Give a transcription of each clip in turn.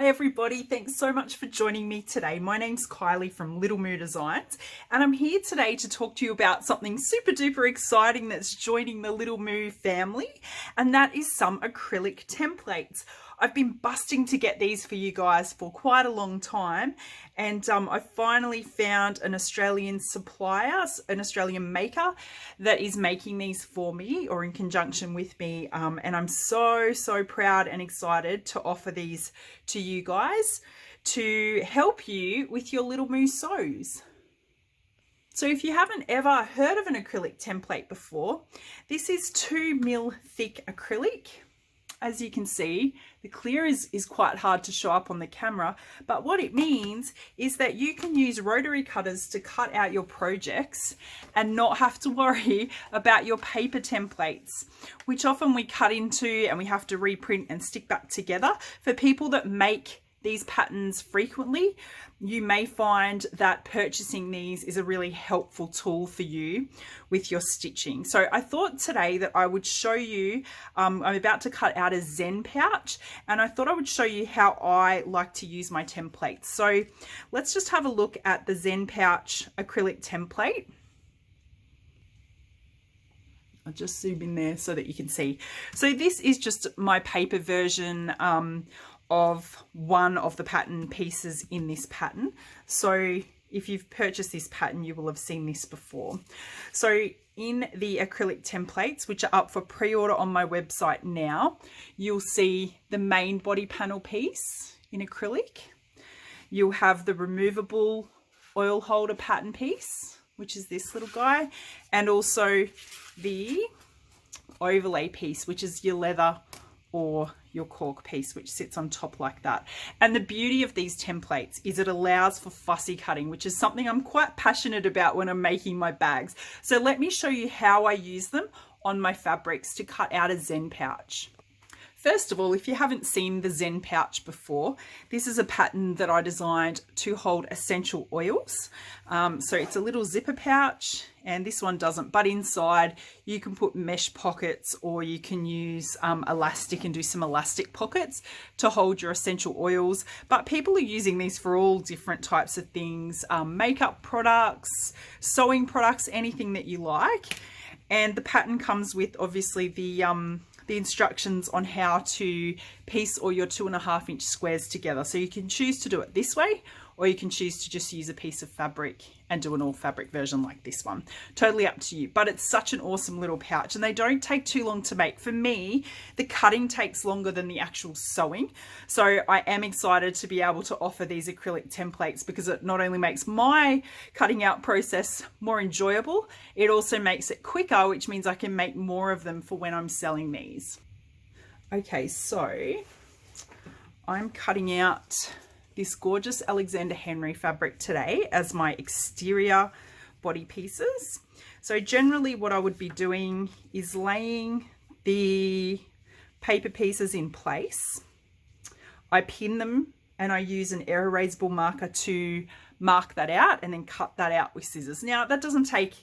Hi everybody, thanks so much for joining me today. My name's Kylie from Little Moo Designs, and I'm here today to talk to you about something super duper exciting that's joining the Little Moo family, and that is some acrylic templates. I've been busting to get these for you guys for quite a long time, and I finally found an Australian supplier, an Australian maker that is making these for me or in conjunction with me, and I'm so proud and excited to offer these to you guys to help you with your Little Moo sews. So if you haven't ever heard of an acrylic template before, this is 2mm thick acrylic. As you can see, the clear is quite hard to show up on the camera, but what it means is that you can use rotary cutters to cut out your projects and not have to worry about your paper templates, which often we cut into and we have to reprint and stick back together. For people that make these patterns frequently, you may find that purchasing these is a really helpful tool for you with your stitching. So I thought today that I would show you, I'm about to cut out a Zen pouch, and I thought I would show you how I like to use my templates. So let's just have a look at the Zen pouch acrylic template. I'll just zoom in there so that you can see. So this is just my paper version of one of the pattern pieces in this pattern. So if you've purchased this pattern, you will have seen this before. So in the acrylic templates, which are up for pre-order on my website now, you'll see the main body panel piece in acrylic. You'll have the removable oil holder pattern piece, which is this little guy, and also the overlay piece, which is your leather or your cork piece, which sits on top like that. And the beauty of these templates is it allows for fussy cutting, which is something I'm quite passionate about when I'm making my bags. So let me show you how I use them on my fabrics to cut out a Zen pouch. First of all, if you haven't seen the Zen pouch before, this is a pattern that I designed to hold essential oils. So it's a little zipper pouch, and this one doesn't, but inside you can put mesh pockets, or you can use elastic and do some elastic pockets to hold your essential oils. But people are using these for all different types of things, makeup products, sewing products, anything that you like. And the pattern comes with obviously the instructions on how to piece all your 2.5-inch squares together. So you can choose to do it this way, or you can choose to just use a piece of fabric and do an all fabric version like this one. Totally up to you, but it's such an awesome little pouch, and they don't take too long to make. For me, the cutting takes longer than the actual sewing. So I am excited to be able to offer these acrylic templates, because it not only makes my cutting out process more enjoyable, it also makes it quicker, which means I can make more of them for when I'm selling these. Okay, so I'm cutting out this gorgeous Alexander Henry fabric today as my exterior body pieces. So generally what I would be doing is laying the paper pieces in place. I pin them and I use an air erasable marker to mark that out and then cut that out with scissors. Now that doesn't take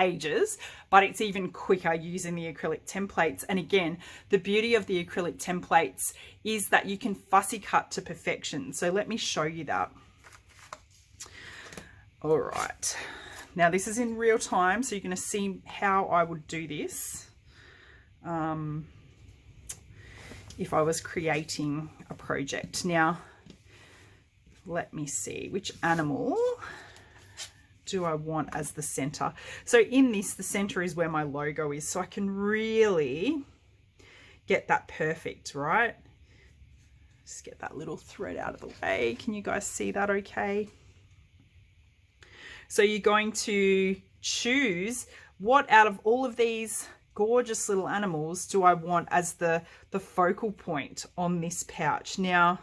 ages, but it's even quicker using the acrylic templates. And again, the beauty of the acrylic templates is that you can fussy cut to perfection. So let me show you that. All right, now this is in real time, so you're going to see how I would do this if I was creating a project. Now let me see, which animal do I want as the center? So in this, the center is where my logo is, so I can really get that perfect, right? Just get that little thread out of the way. Can you guys see that okay? So you're going to choose what out of all of these gorgeous little animals do I want as the focal point on this pouch. Now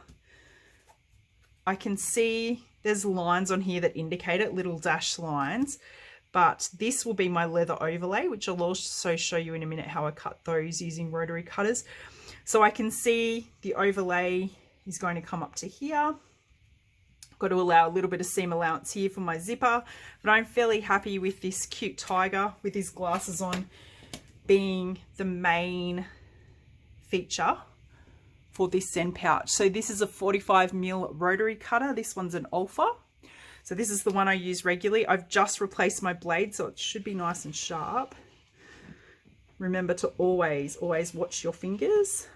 I can see there's lines on here that indicate it, little dash lines, but this will be my leather overlay, which I'll also show you in a minute how I cut those using rotary cutters. So I can see the overlay is going to come up to here. I've got to allow a little bit of seam allowance here for my zipper, but I'm fairly happy with this cute tiger with his glasses on being the main feature for this Zen pouch. So this is a 45mm rotary cutter. This one's an Alpha. So this is the one I use regularly. I've just replaced my blade, so it should be nice and sharp. Remember to always watch your fingers.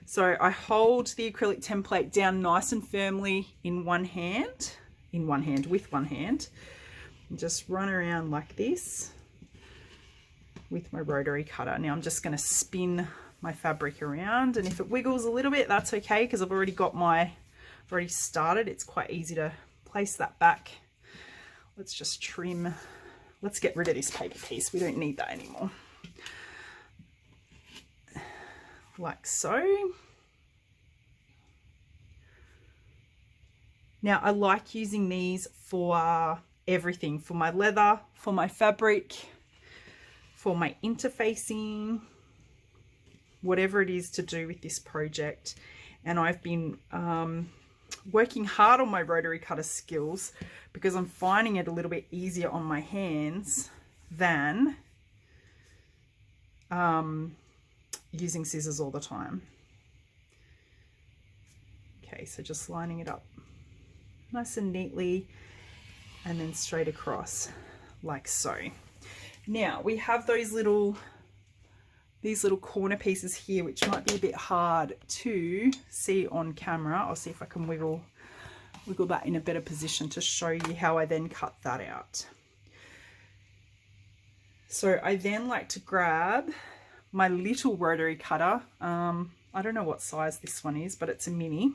So I hold the acrylic template down nice and firmly with one hand, and just run around like this with my rotary cutter. Now I'm just going to spin my fabric around, and if it wiggles a little bit, that's okay, because I've already started. It's quite easy to place that back. Let's just trim. Let's get rid of this paper piece. We don't need that anymore. Like so. Now I like using these for everything, for my leather, for my fabric, for my interfacing, whatever it is to do with this project. And I've been working hard on my rotary cutter skills because I'm finding it a little bit easier on my hands than using scissors all the time. Okay, so just lining it up nice and neatly and then straight across like so. Now we have these little corner pieces here, which might be a bit hard to see on camera. I'll see if I can wiggle that in a better position to show you how I then cut that out. So I then like to grab my little rotary cutter. I don't know what size this one is, but it's a mini,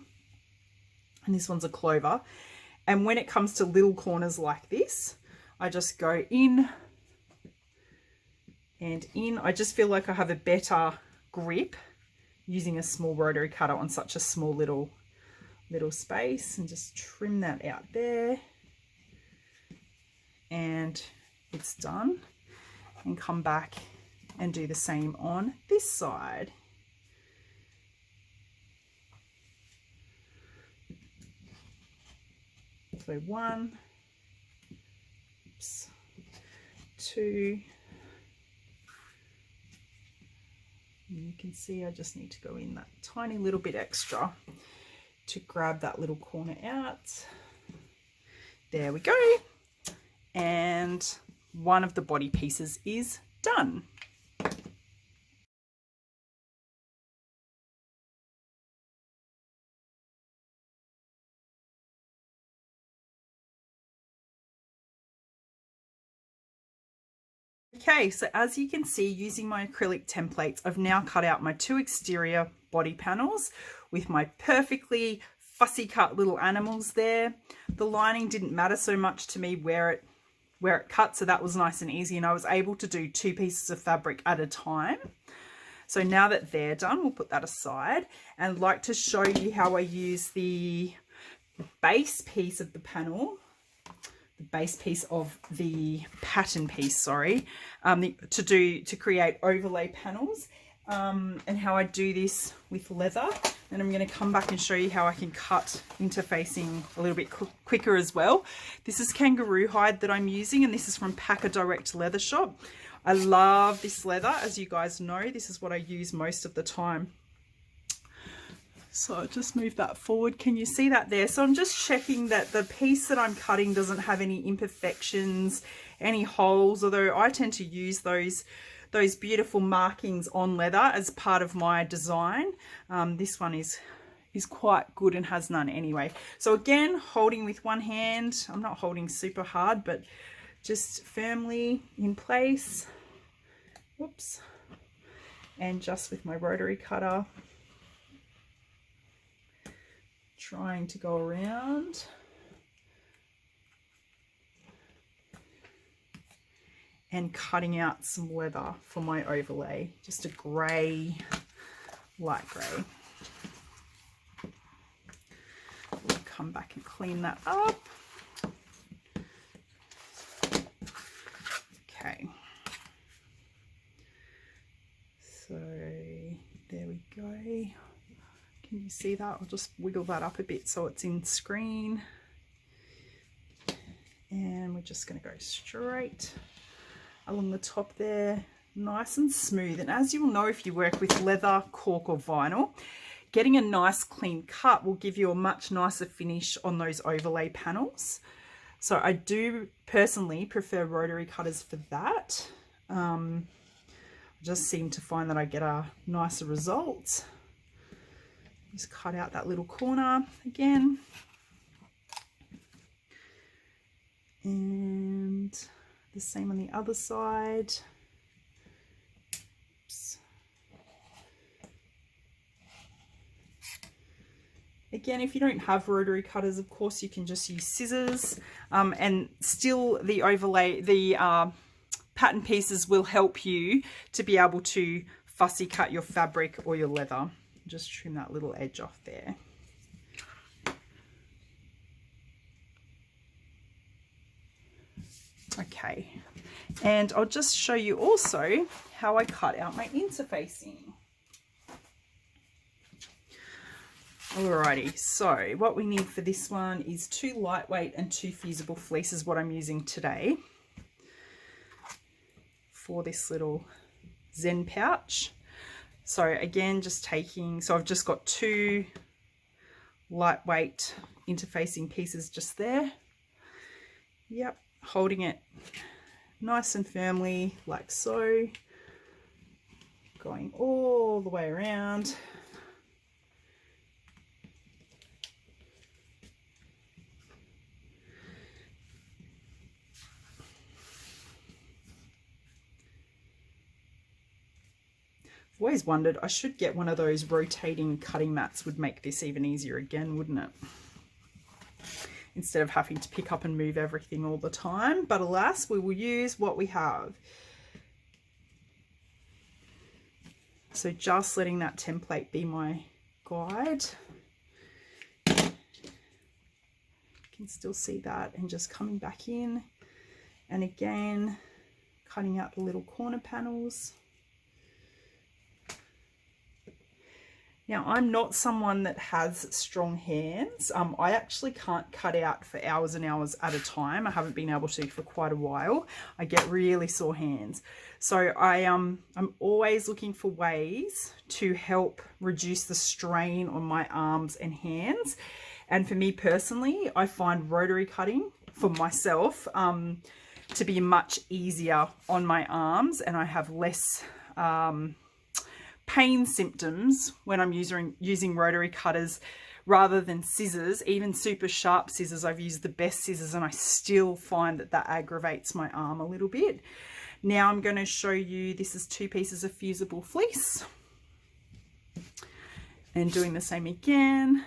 and this one's a clover. And when it comes to little corners like this, I just go in and in. I just feel like I have a better grip using a small rotary cutter on such a small little space, and just trim that out there, and it's done. And come back and do the same on this side. So 1, 2, and you can see I just need to go in that tiny little bit extra to grab that little corner out. There we go. And one of the body pieces is done. Okay, so as you can see, using my acrylic templates, I've now cut out my 2 exterior body panels with my perfectly fussy cut little animals there. The lining didn't matter so much to me where it cut, so that was nice and easy, and I was able to do 2 pieces of fabric at a time. So now that they're done, we'll put that aside, and I'd like to show you how I use the base piece of the panel, the base piece of the pattern piece, sorry, to create overlay panels, and how I do this with leather. And I'm going to come back and show you how I can cut interfacing a little bit quicker as well. This is kangaroo hide that I'm using, and this is from Packer Direct Leather Shop. I love this leather. As you guys know, this is what I use most of the time. So I'll just move that forward. Can you see that there? So I'm just checking that the piece that I'm cutting doesn't have any imperfections, any holes, although I tend to use those beautiful markings on leather as part of my design. This one is quite good and has none anyway. So again, holding with one hand, I'm not holding super hard, but just firmly in place. Whoops. And just with my rotary cutter, trying to go around. And cutting out some leather for my overlay, just a grey, light grey. Come back and clean that up. Okay. So there we go. Can you see that? I'll just wiggle that up a bit so it's in screen. And we're just going to go straight along the top there, nice and smooth. And as you'll know, if you work with leather, cork or vinyl, getting a nice clean cut will give you a much nicer finish on those overlay panels. So I do personally prefer rotary cutters for that. I just seem to find that I get a nicer result. Just cut out that little corner again. And the same on the other side. Oops. Again, if you don't have rotary cutters, of course, you can just use scissors, and still the overlay, the pattern pieces will help you to be able to fussy cut your fabric or your leather. Just trim that little edge off there. Okay, and I'll just show you also how I cut out my interfacing. Alrighty, so what we need for this one is 2 lightweight and 2 fusible fleeces, what I'm using today for this little Zen pouch. So again, just taking, so I've just got 2 lightweight interfacing pieces just there. Yep, holding it nice and firmly like so, going all the way around. I've always wondered, I should get one of those rotating cutting mats, would make this even easier again, wouldn't it? Instead of having to pick up and move everything all the time. But alas, we will use what we have. So just letting that template be my guide. You can still see that, and just coming back in. And again, cutting out the little corner panels. Now, I'm not someone that has strong hands. I actually can't cut out for hours and hours at a time. I haven't been able to for quite a while. I get really sore hands. So I'm always looking for ways to help reduce the strain on my arms and hands. And for me personally, I find rotary cutting for myself to be much easier on my arms, and I have less pain symptoms when I'm using rotary cutters rather than scissors. Even super sharp scissors, I've used the best scissors, and I still find that aggravates my arm a little bit. Now I'm going to show you, this is 2 pieces of fusible fleece, and doing the same again.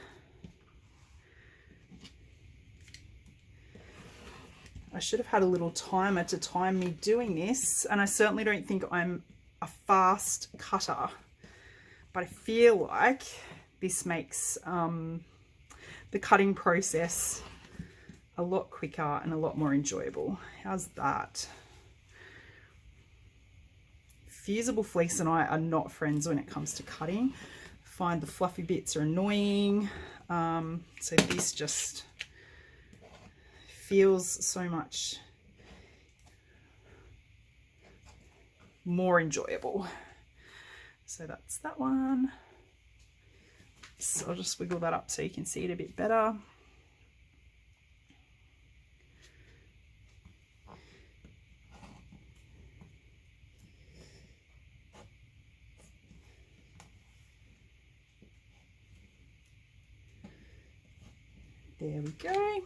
I should have had a little timer to time me doing this, and I certainly don't think I'm a fast cutter, but I feel like this makes the cutting process a lot quicker and a lot more enjoyable. How's that? Fusible fleece and I are not friends when it comes to cutting. I find the fluffy bits are annoying, so this just feels so much more enjoyable. So that's that one. So I'll just wiggle that up so you can see it a bit better. There we go.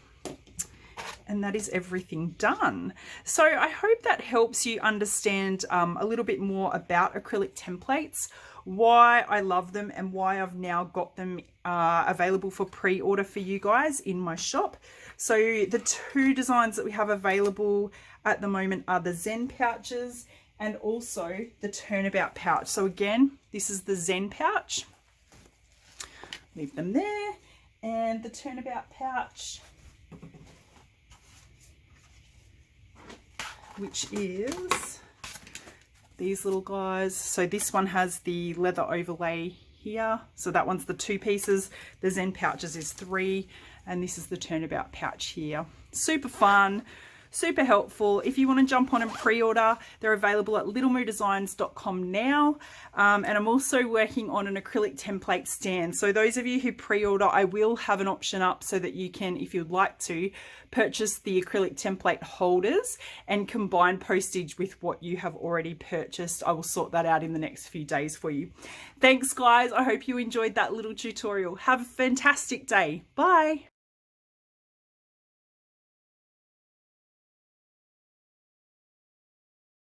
And that is everything done. So I hope that helps you understand a little bit more about acrylic templates, why I love them, and why I've now got them available for pre-order for you guys in my shop. So the 2 designs that we have available at the moment are the Zen pouches and also the turnabout pouch. So again, this is the Zen pouch. Leave them there. And the turnabout pouch, which is these little guys. So this one has the leather overlay here. So that one's the 2 pieces. The Zen pouches is 3, and this is the turnabout pouch here. Super fun, super helpful. If you want to jump on and pre-order, they're available at littlemoodesigns.com now. And I'm also working on an acrylic template stand. So those of you who pre-order, I will have an option up so that you can, if you'd like to, purchase the acrylic template holders and combine postage with what you have already purchased. I will sort that out in the next few days for you. Thanks guys. I hope you enjoyed that little tutorial. Have a fantastic day. Bye.